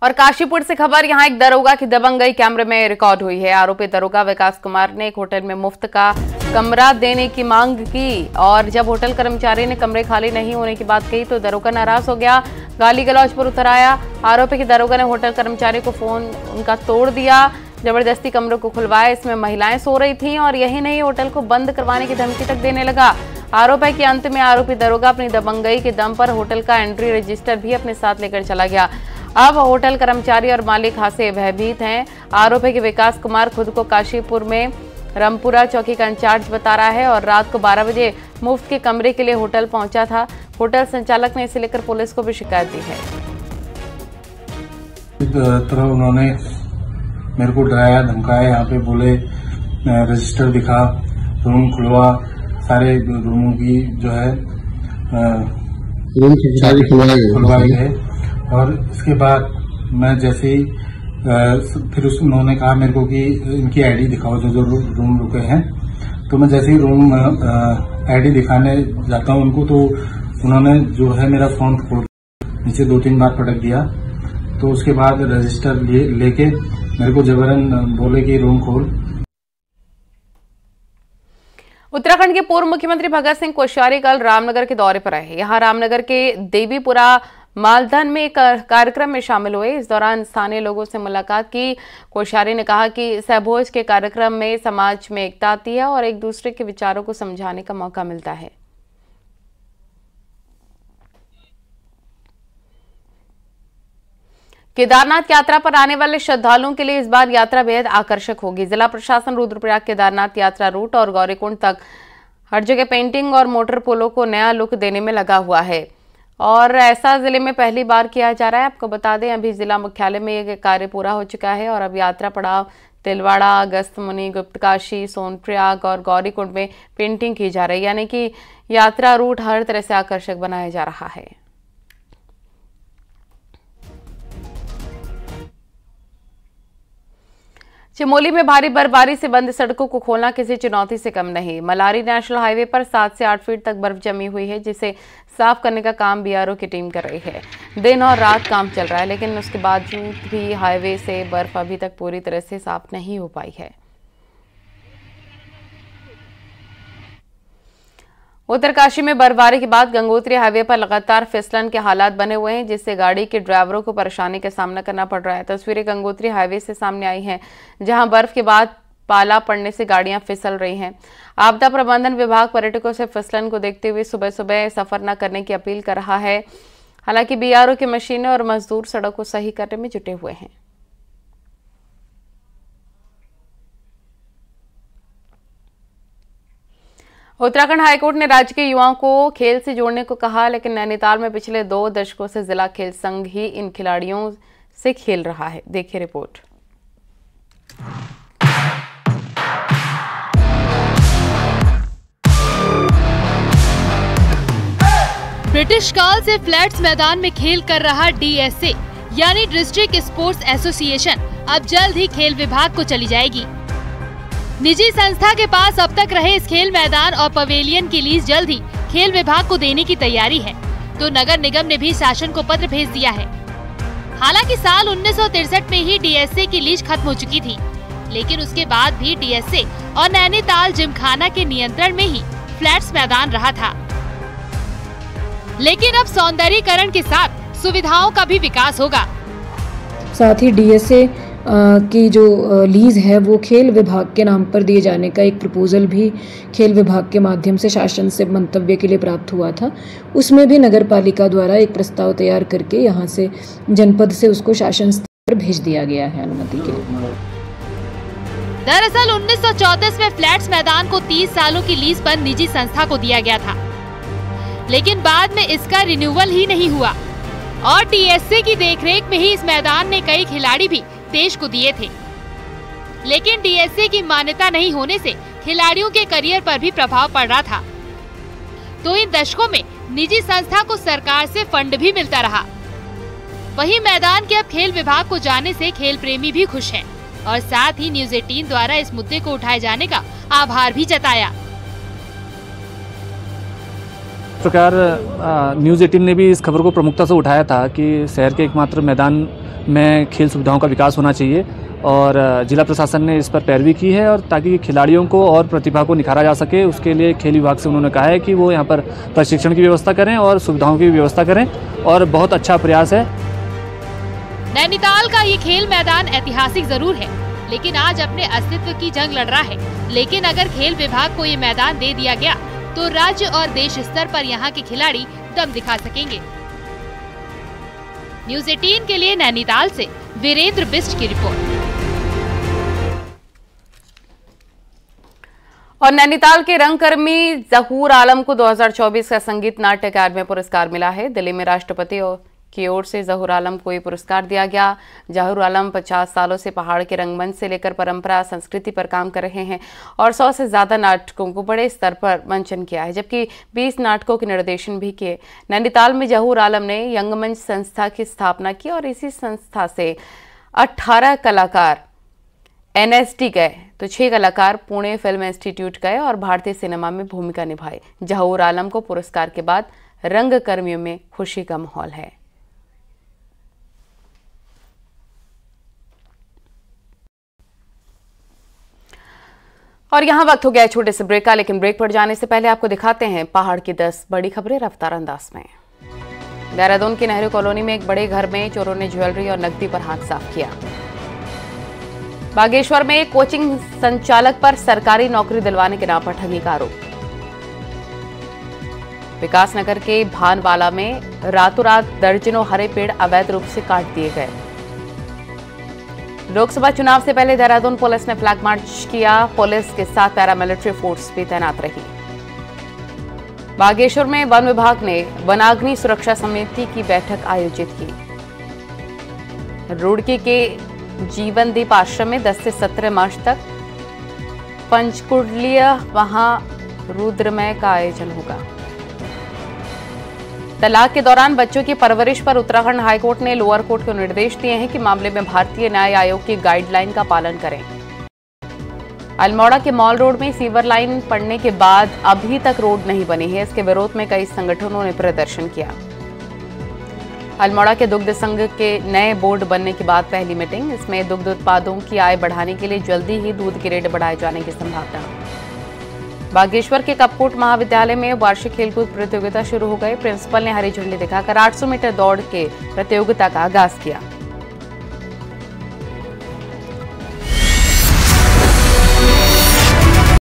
और काशीपुर से खबर, यहां एक दरोगा की दबंगई कैमरे में रिकॉर्ड हुई है। आरोपी दरोगा विकास कुमार ने एक होटल में मुफ्त का कमरा देने की मांग की और जब होटल कर्मचारी ने कमरे खाली नहीं होने की बात कही तो दरोगा नाराज हो गया, गाली गलौज पर उतर आया। आरोपी की दरोगा ने होटल कर्मचारी को फोन उनका तोड़ दिया, जबरदस्ती कमरों को खुलवाया। इसमें महिलाएं सो रही थीं और यही नहीं, होटल को बंद करवाने की धमकी तक देने लगा। आरोप है कि अंत में आरोपी दरोगा अपनी दबंगई के दम पर होटल का एंट्री रजिस्टर भी अपने साथ लेकर चला गया। अब होटल कर्मचारी और मालिक खासे भयभीत हैं। आरोप है कि विकास कुमार खुद को काशीपुर में रामपुरा चौकी का इंचार्ज बता रहा है और रात को 12 बजे मुफ्त के कमरे के लिए होटल पहुंचा था। होटल संचालक ने इसे लेकर पुलिस को भी शिकायत दी है। तरह उन्होंने मेरे को डराया धमकाया, यहाँ पे बोले रजिस्टर दिखा, रूम खुलवा, सारे रूमों की जो है रूम खुलवाए गए। और इसके बाद मैं जैसे ही फिर उन्होंने कहा मेरे को कि इनकी आईडी दिखाओ जो रूम रुके हैं। तो मैं जैसे ही रूम आईडी दिखाने जाता हूं उनको, तो उन्होंने जो है मेरा फोन खोल नीचे 2-3 बार पटक दिया। तो उसके बाद रजिस्टर लेके मेरे को जबरन बोले कि रूम खोल। उत्तराखंड के पूर्व मुख्यमंत्री भगत सिंह कोश्यारी कल रामनगर के दौरे पर आए। यहां रामनगर के देवीपुरा मालधन में एक कार्यक्रम में शामिल हुए। इस दौरान स्थानीय लोगों से मुलाकात की। कोश्यारी ने कहा कि सहभोज के कार्यक्रम में समाज में एकता आती है और एक दूसरे के विचारों को समझाने का मौका मिलता है। केदारनाथ यात्रा पर आने वाले श्रद्धालुओं के लिए इस बार यात्रा बेहद आकर्षक होगी। जिला प्रशासन रुद्रप्रयाग केदारनाथ यात्रा रूट और गौरीकुंड तक हर जगह पेंटिंग और मोटर पोलों को नया लुक देने में लगा हुआ है और ऐसा जिले में पहली बार किया जा रहा है। आपको बता दें, अभी जिला मुख्यालय में ये कार्य पूरा हो चुका है और अब यात्रा पड़ाव तिलवाड़ा, अगस्त्यमुनि, गुप्तकाशी, सोनप्रयाग और गौरीकुंड में पेंटिंग की जा रही है, यानी कि यात्रा रूट हर तरह से आकर्षक बनाया जा रहा है। चमोली में भारी बर्फबारी से बंद सड़कों को खोलना किसी चुनौती से कम नहीं। मलारी नेशनल हाईवे पर 7 से 8 फीट तक बर्फ जमी हुई है, जिसे साफ करने का काम बीआरओ की टीम कर रही है। दिन और रात काम चल रहा है, लेकिन उसके बावजूद भी हाईवे से बर्फ अभी तक पूरी तरह से साफ नहीं हो पाई है। उत्तरकाशी में बर्फबारी के बाद गंगोत्री हाईवे पर लगातार फिसलन के हालात बने हुए हैं, जिससे गाड़ी के ड्राइवरों को परेशानी का सामना करना पड़ रहा है। तस्वीरें गंगोत्री हाईवे से सामने आई हैं, जहां बर्फ के बाद पाला पड़ने से गाड़ियां फिसल रही हैं। आपदा प्रबंधन विभाग पर्यटकों से फिसलन को देखते हुए सुबह सुबह सफर न करने की अपील कर रहा है। हालांकि बीआरओ की मशीनें और मजदूर सड़क को सही करने में जुटे हुए हैं। उत्तराखंड हाईकोर्ट ने राज्य के युवाओं को खेल से जोड़ने को कहा, लेकिन नैनीताल में पिछले 2 दशकों से जिला खेल संघ ही इन खिलाड़ियों से खेल रहा है। देखिए रिपोर्ट। ब्रिटिश काल से फ्लैट्स मैदान में खेल कर रहा डीएसए यानी डिस्ट्रिक्ट स्पोर्ट्स एसोसिएशन अब जल्द ही खेल विभाग को चली जाएगी। निजी संस्था के पास अब तक रहे इस खेल मैदान और पवेलियन की लीज जल्द ही खेल विभाग को देने की तैयारी है, तो नगर निगम ने भी शासन को पत्र भेज दिया है। हालांकि साल 1963 में ही डीएसए की लीज खत्म हो चुकी थी, लेकिन उसके बाद भी डीएसए और नैनीताल जिमखाना के नियंत्रण में ही फ्लैट्स मैदान रहा था। लेकिन अब सौंदर्यीकरण के साथ सुविधाओं का भी विकास होगा। साथ ही डीएसए की जो लीज है वो खेल विभाग के नाम पर दिए जाने का एक प्रपोजल भी खेल विभाग के माध्यम से शासन से मंतव्य के लिए प्राप्त हुआ था। उसमें भी नगर पालिका द्वारा एक प्रस्ताव तैयार करके यहाँ से जनपद से उसको शासन स्तर पर भेज दिया गया है अनुमति के लिए। दरअसल 1934 में फ्लैट्स मैदान को 30 सालों की लीज पर निजी संस्था को दिया गया था, लेकिन बाद में इसका रिन्यूअल ही नहीं हुआ और डीएसए की देखरेख में ही इस मैदान ने कई खिलाड़ी भी देश को दिए थे। लेकिन डीएसए की मान्यता नहीं होने से खिलाड़ियों के करियर पर भी प्रभाव पड़ रहा था, तो इन दशकों में निजी संस्था को सरकार से फंड भी मिलता रहा। वहीं मैदान के अब खेल विभाग को जाने से खेल प्रेमी भी खुश हैं और साथ ही न्यूज 18 द्वारा इस मुद्दे को उठाए जाने का आभार भी जताया। प्रकार न्यूज़ 18 ने भी इस खबर को प्रमुखता से उठाया था कि शहर के एकमात्र मैदान में खेल सुविधाओं का विकास होना चाहिए और जिला प्रशासन ने इस पर पैरवी की है और ताकि खिलाड़ियों को और प्रतिभा को निखारा जा सके उसके लिए खेल विभाग से उन्होंने कहा है कि वो यहाँ पर प्रशिक्षण की व्यवस्था करें और सुविधाओं की व्यवस्था करें और बहुत अच्छा प्रयास है। नैनीताल का ये खेल मैदान ऐतिहासिक जरूर है, लेकिन आज अपने अस्तित्व की जंग लड़ रहा है। लेकिन अगर खेल विभाग को ये मैदान दे दिया गया तो राज्य और देश स्तर पर यहाँ के खिलाड़ी दम दिखा सकेंगे। न्यूज़ 18 के लिए नैनीताल से वीरेंद्र बिष्ट की रिपोर्ट। और नैनीताल के रंगकर्मी जहूर आलम को 2024 का संगीत नाट्य अकादमी पुरस्कार मिला है। दिल्ली में राष्ट्रपति की ओर से जहूर आलम को ये पुरस्कार दिया गया। जहूर आलम 50 सालों से पहाड़ के रंगमंच से लेकर परंपरा संस्कृति पर काम कर रहे हैं और 100 से ज्यादा नाटकों को बड़े स्तर पर मंचन किया है, जबकि 20 नाटकों के निर्देशन भी किए। नैनीताल में जहूर आलम ने यंगमंच संस्था की स्थापना की और इसी संस्था से 18 कलाकार NSD गए तो 6 कलाकार पुणे फिल्म इंस्टीट्यूट गए और भारतीय सिनेमा में भूमिका निभाई। जहूर आलम को पुरस्कार के बाद रंगकर्मियों में खुशी का माहौल है। और यहां वक्त हो गया छोटे से ब्रेक का, लेकिन ब्रेक पर जाने से पहले आपको दिखाते हैं पहाड़ की 10 बड़ी खबरें रफ्तार अंदाज में। देहरादून की नेहरू कॉलोनी में एक बड़े घर में चोरों ने ज्वेलरी और नकदी पर हाथ साफ किया। बागेश्वर में एक कोचिंग संचालक पर सरकारी नौकरी दिलवाने के नाम पर ठगी का आरोप। विकासनगर के भानवाला में रातों रात दर्जनों हरे पेड़ अवैध रूप से काट दिए गए। लोकसभा चुनाव से पहले देहरादून पुलिस ने फ्लैग मार्च किया। पुलिस के साथ पैरामिलिट्री फोर्स भी तैनात रही। बागेश्वर में वन विभाग ने वनाग्नि सुरक्षा समिति की बैठक आयोजित की। रुड़की के जीवनदीप आश्रम में 10 से 17 मार्च तक पंचकुंडलीय महारुद्रमय का आयोजन होगा। तलाक के दौरान बच्चों की परवरिश पर उत्तराखंड हाईकोर्ट ने लोअर कोर्ट को निर्देश दिए हैं कि मामले में भारतीय न्याय आयोग की गाइडलाइन का पालन करें। अल्मोड़ा के मॉल रोड में सीवर लाइन पड़ने के बाद अभी तक रोड नहीं बनी है। इसके विरोध में कई संगठनों ने प्रदर्शन किया। अल्मोड़ा के दुग्ध संघ के नए बोर्ड बनने के बाद पहली मीटिंग। इसमें दुग्ध उत्पादों की आय बढ़ाने के लिए जल्दी ही दूध के रेट बढ़ाए जाने की संभावना। बागेश्वर के कपकोट महाविद्यालय में वार्षिक खेलकूद प्रतियोगिता शुरू हो गई। प्रिंसिपल ने हरी झंडी दिखाकर 800 मीटर दौड़ के प्रतियोगिता का आगाज किया।